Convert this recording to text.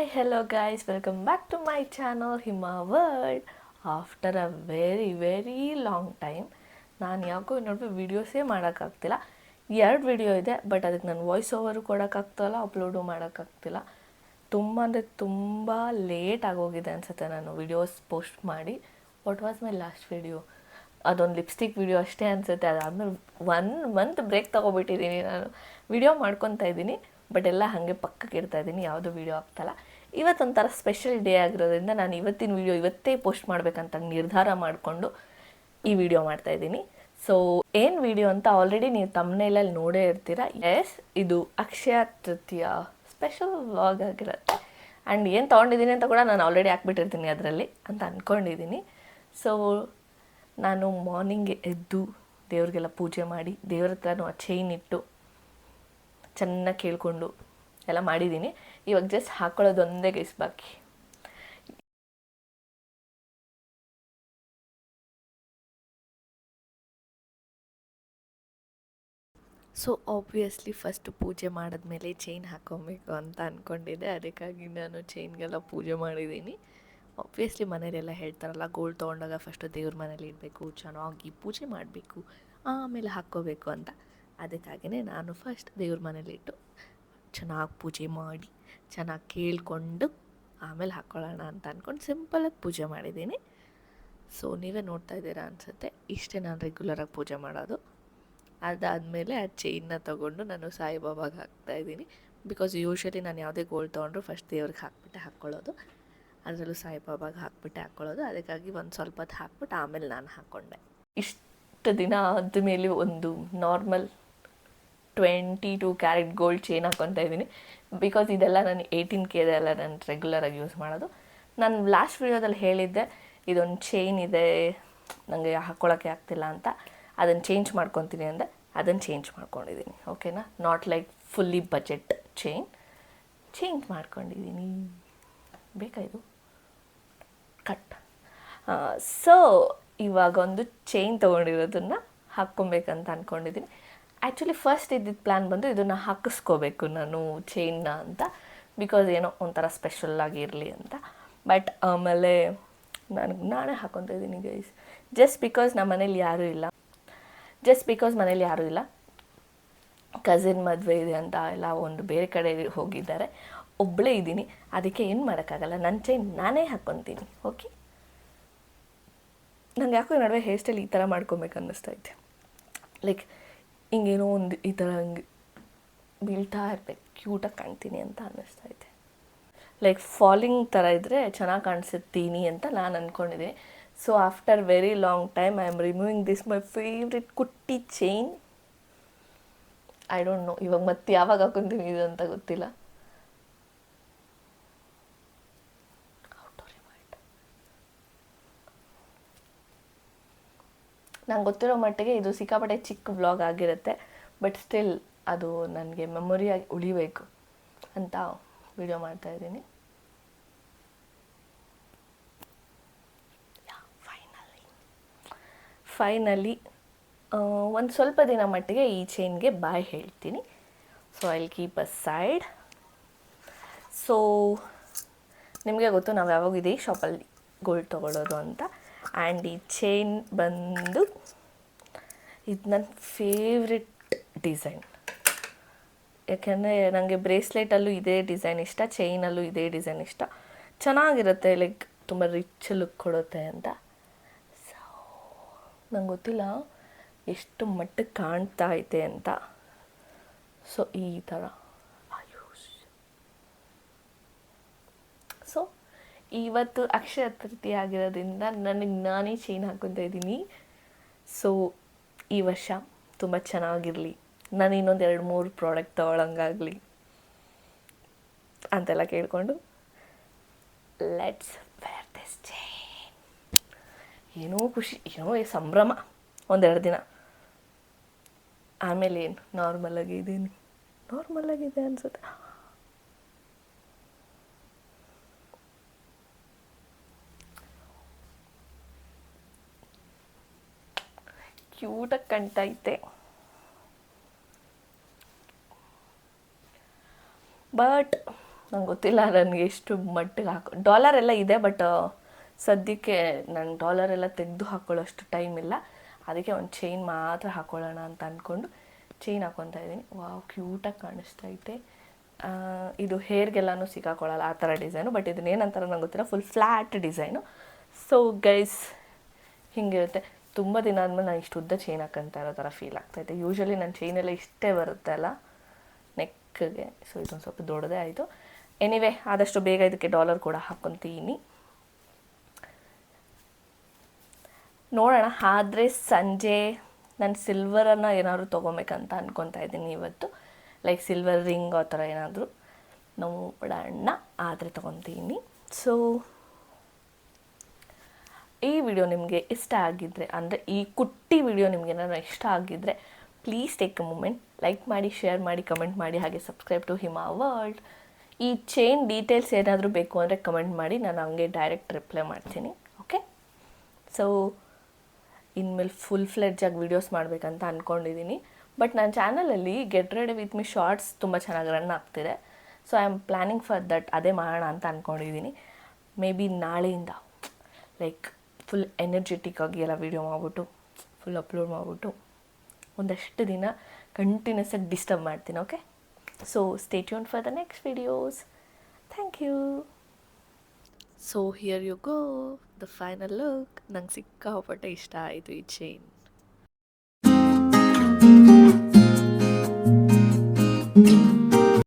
Hi, hello guys, welcome back to my channel Hima World. After a very long time ನಾನು ಯಾಕೋ ಇನ್ನೊಬ್ಬ ವೀಡಿಯೋಸೇ ಮಾಡೋಕ್ಕಾಗ್ತಿಲ್ಲ. 2 video ಇದೆ, but ಅದಕ್ಕೆ ನಾನು ವಾಯ್ಸ್ ಓವರು ಕೊಡೋಕ್ಕಾಗ್ತಾಯಿಲ್ಲ, ಅಪ್ಲೋಡು ಮಾಡೋಕ್ಕಾಗ್ತಿಲ್ಲ. ತುಂಬ ಅಂದರೆ ತುಂಬ ಲೇಟ್ ಆಗೋಗಿದೆ ಅನಿಸುತ್ತೆ ನಾನು ವೀಡಿಯೋಸ್ ಪೋಸ್ಟ್ ಮಾಡಿ. What was my last video? ಅದೊಂದು ಲಿಪ್ಸ್ಟಿಕ್ ವಿಡಿಯೋ ಅಷ್ಟೇ ಅನಿಸುತ್ತೆ. ಅದಾದಮೇಲೆ 1 ಮಂತ್ ಬ್ರೇಕ್ ತೊಗೊಬಿಟ್ಟಿದ್ದೀನಿ. ನಾನು ವಿಡಿಯೋ ಮಾಡ್ಕೊತಾ ಇದ್ದೀನಿ, ಬಟ್ ಎಲ್ಲ ಹಾಗೆ ಪಕ್ಕಕ್ಕೆ ಇಡ್ತಾಯಿದ್ದೀನಿ, ಯಾವುದೂ ವೀಡಿಯೋ ಆಗ್ತಾಯಿಲ್ಲ. ಇವತ್ತೊಂಥರ ಸ್ಪೆಷಲ್ ಡೇ ಆಗಿರೋದ್ರಿಂದ ನಾನು ಇವತ್ತಿನ ವೀಡಿಯೋ ಇವತ್ತೇ ಪೋಸ್ಟ್ ಮಾಡಬೇಕಂತ ನಿರ್ಧಾರ ಮಾಡಿಕೊಂಡು ಈ ವಿಡಿಯೋ ಮಾಡ್ತಾಯಿದ್ದೀನಿ. ಸೊ ಏನು ವಿಡಿಯೋ ಅಂತ ಆಲ್ರೆಡಿ ನೀವು ತಮ್ನೇಲಲ್ಲಿ ನೋಡೇ ಇರ್ತೀರ. ಇದು ಅಕ್ಷಯ ತೃತೀಯ ಸ್ಪೆಷಲ್ ವ್ಲಾಗ್ ಆಗಿರುತ್ತೆ. ಆ್ಯಂಡ್ ಏನು ತೊಗೊಂಡಿದ್ದೀನಿ ಅಂತ ಕೂಡ ನಾನು ಆಲ್ರೆಡಿ ಹಾಕ್ಬಿಟ್ಟಿರ್ತೀನಿ ಅದರಲ್ಲಿ ಅಂತ ಅಂದ್ಕೊಂಡಿದ್ದೀನಿ. ಸೊ ನಾನು ಮಾರ್ನಿಂಗ್ ಎದ್ದು ದೇವ್ರಿಗೆಲ್ಲ ಪೂಜೆ ಮಾಡಿ, ದೇವ್ರ ಹತ್ರನೂ ಆ ಚೈನ್ ಇಟ್ಟು ಚೆನ್ನಾಗಿ ಕೇಳಿಕೊಂಡು ಎಲ್ಲ ಮಾಡಿದ್ದೀನಿ. ಇವಾಗ ಜಸ್ಟ್ ಹಾಕ್ಕೊಳ್ಳೋದು ಒಂದೇ ಗೈಸ್ ಬಾಕಿ. ಸೊ ಆಬ್ವಿಯಸ್ಲಿ ಫಸ್ಟ್ ಪೂಜೆ ಮಾಡಿದ್ಮೇಲೆ ಚೈನ್ ಹಾಕ್ಕೊಬೇಕು ಅಂತ ಅಂದ್ಕೊಂಡಿದ್ದೆ. ಅದಕ್ಕಾಗಿ ನಾನು ಚೈನ್ಗೆಲ್ಲ ಪೂಜೆ ಮಾಡಿದ್ದೀನಿ. ಆಬ್ವಿಯಸ್ಲಿ ಮನೇಲೆಲ್ಲ ಹೇಳ್ತಾರಲ್ಲ, ಗೋಲ್ಡ್ ತೊಗೊಂಡಾಗ ಫಸ್ಟು ದೇವ್ರ ಮನೇಲಿ ಇಡಬೇಕು, ಚೆನ್ನಾಗಿ ಪೂಜೆ ಮಾಡಬೇಕು, ಆಮೇಲೆ ಹಾಕ್ಕೋಬೇಕು ಅಂತ. ಅದಕ್ಕಾಗಿಯೇ ನಾನು ಫಸ್ಟ್ ದೇವ್ರ ಮನೇಲಿಟ್ಟು ಚೆನ್ನಾಗಿ ಪೂಜೆ ಮಾಡಿ, ಚೆನ್ನಾಗಿ ಕೇಳಿಕೊಂಡು ಆಮೇಲೆ ಹಾಕ್ಕೊಳ್ಳೋಣ ಅಂತ ಅಂದ್ಕೊಂಡು ಸಿಂಪಲಾಗಿ ಪೂಜೆ ಮಾಡಿದ್ದೀನಿ. ಸೊ ನೀವೇ ನೋಡ್ತಾ ಇದ್ದೀರಾ ಅನಿಸುತ್ತೆ, ಇಷ್ಟೇ ನಾನು ರೆಗ್ಯುಲರಾಗಿ ಪೂಜೆ ಮಾಡೋದು. ಅದಾದಮೇಲೆ ಆ ಚೈನ್ನ ತೊಗೊಂಡು ನಾನು ಸಾಯಿಬಾಬಾಗೆ ಹಾಕ್ತಾಯಿದ್ದೀನಿ. ಬಿಕಾಸ್ ಯೂಶ್ವಲಿ ನಾನು ಯಾವುದೇ ಗೋಲ್ಡ್ ತೊಗೊಂಡ್ರು ಫಸ್ಟ್ ದೇವ್ರಿಗೆ ಹಾಕ್ಬಿಟ್ಟೆ ಹಾಕ್ಕೊಳ್ಳೋದು, ಅದರಲ್ಲೂ ಸಾಯಿಬಾಬಾಗೆ ಹಾಕ್ಬಿಟ್ಟೆ ಹಾಕ್ಕೊಳ್ಳೋದು. ಅದಕ್ಕಾಗಿ ಒಂದು ಸ್ವಲ್ಪ ಹೊತ್ತು ಹಾಕ್ಬಿಟ್ಟು ಆಮೇಲೆ ನಾನು ಹಾಕ್ಕೊಂಡೆ. ಇಷ್ಟು ದಿನ ಆದಮೇಲೆ ಒಂದು ನಾರ್ಮಲ್ 22 ಕ್ಯಾರೆಟ್ ಗೋಲ್ಡ್ ಚೈನ್ ಹಾಕ್ಕೊತಾ ಇದ್ದೀನಿ. ಬಿಕಾಸ್ ಇದೆಲ್ಲ ನಾನು 18K ಇದೆಲ್ಲ ನಾನು ರೆಗ್ಯುಲರಾಗಿ ಯೂಸ್ ಮಾಡೋದು. ನಾನು ಲಾಸ್ಟ್ ವಿಡಿಯೋದಲ್ಲಿ ಹೇಳಿದ್ದೆ ಇದೊಂದು ಚೈನ್ ಇದೆ ನನಗೆ ಹಾಕ್ಕೊಳ್ಳೋಕ್ಕೆ ಆಗ್ತಿಲ್ಲ ಅಂತ, ಅದನ್ನು ಚೇಂಜ್ ಮಾಡ್ಕೊತೀನಿ ಅಂದೆ. ಅದನ್ನು ಚೇಂಜ್ ಮಾಡ್ಕೊಂಡಿದ್ದೀನಿ. ಓಕೆನಾ, not like fully budget change ಮಾಡ್ಕೊಂಡಿದ್ದೀನಿ. ಬೇಕಾಯಿತು ಕಟ್. ಸೊ ಇವಾಗ ಒಂದು ಚೈನ್ ತೊಗೊಂಡಿರೋದನ್ನು ಹಾಕ್ಕೊಬೇಕಂತ ಅಂದ್ಕೊಂಡಿದ್ದೀನಿ. ಆ್ಯಕ್ಚುಲಿ ಫಸ್ಟ್ ಇದ್ದಿದ್ದು ಪ್ಲ್ಯಾನ್ ಬಂದು ಇದನ್ನು ಹಾಕಿಸ್ಕೋಬೇಕು ನಾನು ಚೈನ್ನ ಅಂತ, ಬಿಕಾಸ್ ಏನೋ ಒಂಥರ ಸ್ಪೆಷಲ್ಲಾಗಿ ಇರಲಿ ಅಂತ. ಬಟ್ ಆಮೇಲೆ ನಾನೇ ಹಾಕ್ಕೊತಾ ಇದ್ದೀನಿ ಗೈಸ್. ಜಸ್ಟ್ ಬಿಕಾಸ್ ನಮ್ಮ ಮನೇಲಿ ಯಾರೂ ಇಲ್ಲ, ಕಸಿನ್ ಮದುವೆ ಇದೆ ಅಂತ ಎಲ್ಲ ಒಂದು ಬೇರೆ ಕಡೆ ಹೋಗಿದ್ದಾರೆ, ಒಬ್ಬಳೇ ಇದ್ದೀನಿ. ಅದಕ್ಕೆ ಏನು ಮಾಡೋಕ್ಕಾಗಲ್ಲ, ನನ್ನ ಚೈನ್ ನಾನೇ ಹಾಕ್ಕೊತೀನಿ. ಓಕೆ, ನಂಗೆ ಯಾಕೋ ನಡುವೆ ಹೇರ್ ಸ್ಟೈಲ್ ಈ ಥರ ಮಾಡ್ಕೊಬೇಕು ಅನ್ನಿಸ್ತೈತೆ. ಲೈಕ್ ಹಿಂಗೇನೋ ಒಂದು ಈ ಥರ ಹಂಗೆ ಬೀಳ್ತಾ ಇರ್ಬೇಕು, ಕ್ಯೂಟಾಗಿ ಕಾಣ್ತೀನಿ ಅಂತ ಅನ್ನಿಸ್ತೈತೆ. ಲೈಕ್ ಫಾಲಿಂಗ್ ಥರ ಇದ್ದರೆ ಚೆನ್ನಾಗಿ ಕಾಣಿಸುತ್ತೀನಿ ಅಂತ ನಾನು ಅಂದ್ಕೊಂಡಿದ್ದೀನಿ. So after very long time I am removing this my favourite Kutty chain. I don't know ಇವಾಗ ಮತ್ತೆ ಯಾವಾಗ ಹಾಕೊತೀನಿ ಇದು ಅಂತ ಗೊತ್ತಿಲ್ಲ. ನಂಗೆ ಗೊತ್ತಿರೋ ಮಟ್ಟಿಗೆ ಇದು ಸಿಕ್ಕಾಪಟ್ಟೆ ಚಿಕ್ಕ ವ್ಲಾಗ್ ಆಗಿರುತ್ತೆ, ಬಟ್ ಸ್ಟಿಲ್ ಅದು ನನಗೆ ಮೆಮೊರಿಯಾಗಿ ಉಳಿಬೇಕು ಅಂತ ವಿಡಿಯೋ ಮಾಡ್ತಾಯಿದ್ದೀನಿ. ಫೈನಲಿ ಒಂದು ಸ್ವಲ್ಪ ದಿನ ಮಟ್ಟಿಗೆ ಈ ಚೈನ್ಗೆ ಬಾಯ್ ಹೇಳ್ತೀನಿ. So I will keep a side. So ನಿಮಗೆ ಗೊತ್ತು ನಾವು ಯಾವಾಗ ಇದೇ ಶಾಪಲ್ಲಿ ಗೋಲ್ಡ್ ತೊಗೊಳ್ಳೋದು ಅಂತ. ಆ್ಯಂಡ್ ಈ ಚೈನ್ ಬಂದು ಇದು ನನ್ನ ಫೇವ್ರೆಟ್ ಡಿಸೈನ್. ಯಾಕೆಂದರೆ ನನಗೆ ಬ್ರೇಸ್ಲೆಟಲ್ಲೂ ಇದೇ ಡಿಸೈನ್ ಇಷ್ಟ, ಚೈನಲ್ಲೂ ಇದೇ ಡಿಸೈನ್ ಇಷ್ಟ. ಚೆನ್ನಾಗಿರುತ್ತೆ, ಲೈಕ್ ತುಂಬ ರಿಚ್ ಲುಕ್ ಕೊಡುತ್ತೆ ಅಂತ. ಸೊ ನಂಗೆ ಗೊತ್ತಿಲ್ಲ ಎಷ್ಟು ಮಟ್ಟಕ್ಕೆ ಕಾಣ್ತಾ ಐತೆ ಅಂತ. ಸೊ ಈ ಥರ ಸೊ ಇವತ್ತು ಅಕ್ಷಯ ತೃತೀಯ ಆಗಿರೋದ್ರಿಂದ ನನಗೆ ನಾನೇ ಚೈನ್ ಹಾಕ್ಕೊತಾ ಇದ್ದೀನಿ. ಸೊ ಈ ವರ್ಷ ತುಂಬ ಚೆನ್ನಾಗಿರಲಿ, ನಾನು ಇನ್ನೊಂದು 2-3 ಪ್ರಾಡಕ್ಟ್ ತೊಗೊಳಂಗಾಗಲಿ ಅಂತೆಲ್ಲ ಕೇಳಿಕೊಂಡು ಲೆಟ್ಸ್ ವೇರ್ ದಿಸ್ ಚೈನ್. ಏನೋ ಖುಷಿ, ಏನೋ ಸಂಭ್ರಮ 1-2 ದಿನ. ಆಮೇಲೆ ಏನು ನಾರ್ಮಲಾಗಿದೆ ಅನಿಸುತ್ತೆ. ಕ್ಯೂಟಾಗಿ ಕಾಣ್ತೈತೆ. ಬಟ್ ನಂಗೆ ಗೊತ್ತಿಲ್ಲ ನನಗೆ ಎಷ್ಟು ಮಟ್ಟಿಗೆ ಡಾಲರ್ ಎಲ್ಲ ಇದೆ, ಬಟ್ ಸದ್ಯಕ್ಕೆ ನಾನು ಡಾಲರ್ ಎಲ್ಲ ತೆಗೆದು ಹಾಕ್ಕೊಳ್ಳೋಷ್ಟು ಟೈಮ್ ಇಲ್ಲ. ಅದಕ್ಕೆ ಒಂದು ಚೈನ್ ಮಾತ್ರ ಹಾಕ್ಕೊಳ್ಳೋಣ ಅಂತ ಅಂದ್ಕೊಂಡು ಚೈನ್ ಹಾಕ್ಕೊತಾ ಇದ್ದೀನಿ. ವಾವ್, ಕ್ಯೂಟಾಗಿ ಕಾಣಿಸ್ತಾ ಐತೆ. ಇದು ಹೇರ್ಗೆಲ್ಲನೂ ಸಿಕ್ಕಾಕೊಳ್ಳಲ್ಲ ಆ ಥರ ಡಿಸೈನು, ಬಟ್ ಇದನ್ನೇನಂತಾರೆ ನಂಗೆ ಗೊತ್ತಿಲ್ಲ, full flat design. So guys, ಹಿಂಗಿರುತ್ತೆ. ತುಂಬ ದಿನ ಆದಮೇಲೆ ನಾನು ಇಷ್ಟು ಉದ್ದ ಚೈನ್ ಹಾಕೊಂತ ಇರೋ ಥರ ಫೀಲ್ ಆಗ್ತಾಯಿದೆ. ಯೂಶ್ವಲಿ ನನ್ನ ಚೈನೆಲ್ಲ ಇಷ್ಟೇ ಬರುತ್ತೆ ಅಲ್ಲ ನೆಕ್ಗೆ, ಸೊ ಇದೊಂದು ಸ್ವಲ್ಪ ದೊಡ್ಡದೇ ಆಯಿತು. ಎನಿವೆ, ಆದಷ್ಟು ಬೇಗ ಇದಕ್ಕೆ ಡಾಲರ್ ಕೂಡ ಹಾಕ್ಕೊತೀನಿ. ನೋಡೋಣ, ಆದರೆ ಸಂಜೆ ನಾನು ಸಿಲ್ವರನ್ನು ಏನಾದರೂ ತೊಗೊಬೇಕಂತ ಅಂದ್ಕೊತಾ ಇದ್ದೀನಿ ಇವತ್ತು. ಲೈಕ್ ಸಿಲ್ವರ್ ರಿಂಗ್ ಆ ಥರ ಏನಾದರೂ ನೋಡೋಣ, ಆದರೆ ತೊಗೊತೀನಿ. ಸೊ ಈ ವಿಡಿಯೋ ನಿಮಗೆ ಇಷ್ಟ ಆಗಿದ್ದರೆ, ಅಂದರೆ ಈ ಕುಟ್ಟಿ ವಿಡಿಯೋ ನಿಮಗೆ ಏನಾದರೂ ಇಷ್ಟ ಆಗಿದ್ದರೆ please take a moment, like ಮಾಡಿ, ಶೇರ್ ಮಾಡಿ, ಕಮೆಂಟ್ ಮಾಡಿ, ಹಾಗೆ ಸಬ್ಸ್ಕ್ರೈಬ್ ಟು ಹಿಮಾ ವರ್ಲ್ಡ್. ಈ ಚೈನ್ ಡೀಟೇಲ್ಸ್ ಏನಾದರೂ ಬೇಕು ಅಂದರೆ ಕಮೆಂಟ್ ಮಾಡಿ, ನಾನು ಹಂಗೆ ಡೈರೆಕ್ಟ್ ರಿಪ್ಲೈ ಮಾಡ್ತೀನಿ. ಓಕೆ, ಸೊ ಇನ್ಮೇಲೆ ಫುಲ್ ಫ್ಲೆಡ್ಜಾಗಿ ವೀಡಿಯೋಸ್ ಮಾಡಬೇಕಂತ ಅಂದ್ಕೊಂಡಿದ್ದೀನಿ. ಬಟ್ ನನ್ನ ಚಾನಲಲ್ಲಿ get ready with me shorts ತುಂಬ ಚೆನ್ನಾಗಿ ರನ್ ಆಗ್ತಿದೆ. So I am planning for that, ಅದೇ ಮಾಡೋಣ ಅಂತ ಅಂದ್ಕೊಂಡಿದ್ದೀನಿ. ಮೇ ಬಿ ನಾಳೆಯಿಂದ ಲೈಕ್ ಫುಲ್ ಎನರ್ಜೆಟಿಕ್ ಆಗಿ ಎಲ್ಲ ವೀಡಿಯೋ ಮಾಡಿಬಿಟ್ಟು ಫುಲ್ ಅಪ್ಲೋಡ್ ಮಾಡಿಬಿಟ್ಟು ಒಂದಷ್ಟು ದಿನ ಕಂಟಿನ್ಯೂಸ್ ಆಗಿ ಡಿಸ್ಟರ್ಬ್ ಮಾಡ್ತೀನಿ. Okay, so stay tune for the next videos. Thank you. So here you go, the final look. ನಂಗೆ ಸಿಕ್ಕಾಪಟ್ಟೆ ಇಷ್ಟ ಆಯಿತು ಈ ಚೈನ್.